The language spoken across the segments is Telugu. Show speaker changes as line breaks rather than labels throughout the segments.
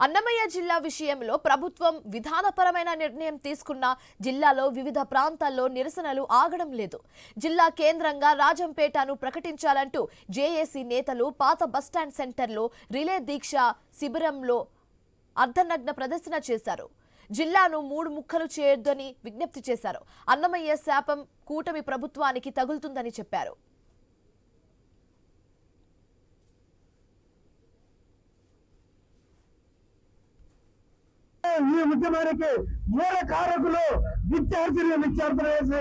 అన్నమయ్య జిల్లా విషయంలో ప్రభుత్వం విధానపరమైన నిర్ణయం తీసుకున్న జిల్లాలో వివిధ ప్రాంతాల్లో నిరసనలు ఆగడం లేదు. జిల్లా కేంద్రంగా రాజంపేటను ప్రకటించాలంటూ జేఏసీ నేతలు పాత బస్టాండ్ సెంటర్లో రిలే దీక్ష శిబిరంలో అర్ధనగ్న ప్రదర్శన చేశారు. జిల్లాను 3 ముక్కలు చేయొద్దని విజ్ఞప్తి చేశారు. అన్నమయ్య శాపం కూటమి ప్రభుత్వానికి తగులుతుందని చెప్పారు.
ఈ ఉద్యమానికి మూల కారకులు విద్యార్థులు వేసి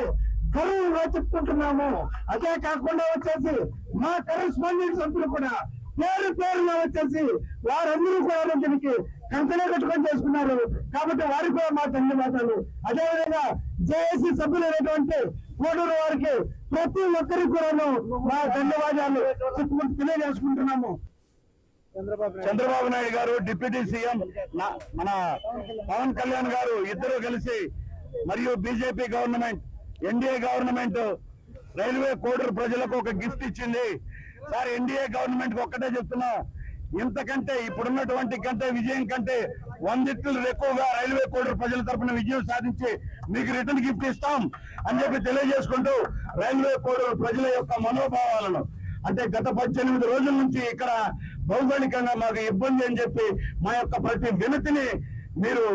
గర్వంగా చెప్పుకుంటున్నాము. అదే కాకుండా వచ్చేసి మా కరెస్పాండెంట్ సభ్యులు కూడా పేరుగా వచ్చేసి వారందరూ కూడా దీనికి కంకణ కట్టుకొని చేసుకున్నారు. కాబట్టి వారికి కూడా మా ధన్యవాదాలు. అదేవిధంగా జేఏసీ సభ్యులైనటువంటి కోడూరు వారికి ప్రతి ఒక్కరికి కూడా మా ధన్యవాదాలు తెలియజేసుకుంటున్నాము.
చంద్రబాబు నాయుడు గారు, డిప్యూటీ సీఎం మన పవన్ కళ్యాణ్ గారు ఇద్దరు కలిసి మరియు BJP government, NDA government railway Koduru ప్రజలకు ఒక గిఫ్ట్ ఇచ్చింది. సార్, ఎన్డీఏ గవర్నమెంట్ ఒక్కటే చెప్తున్నా, ఇంతకంటే ఇప్పుడున్నటువంటి కంటే విజయం కంటే 100 రెట్లు ఎక్కువగా రైల్వే కోడూరు ప్రజల తరఫున విజయం సాధించి మీకు రిటర్న్ గిఫ్ట్ ఇస్తాం అని చెప్పి తెలియజేసుకుంటూ రైల్వే కోడూరు ప్రజల యొక్క మనోభావాలను, అంటే గత 18 రోజుల నుంచి ఇక్కడ భౌగోళికంగా మాకు ఇబ్బంది అని చెప్పి మా యొక్క ప్రతి వినతిని మీరు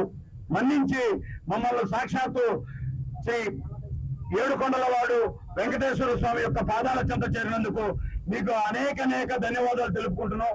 మన్నించి మమ్మల్ని సాక్షాత్తు శ్రీ ఏడుకొండలవాడు వెంకటేశ్వర స్వామి యొక్క పాదాల చెంత చేరినందుకు మీకు అనేక ధన్యవాదాలు తెలుపుకుంటున్నాం.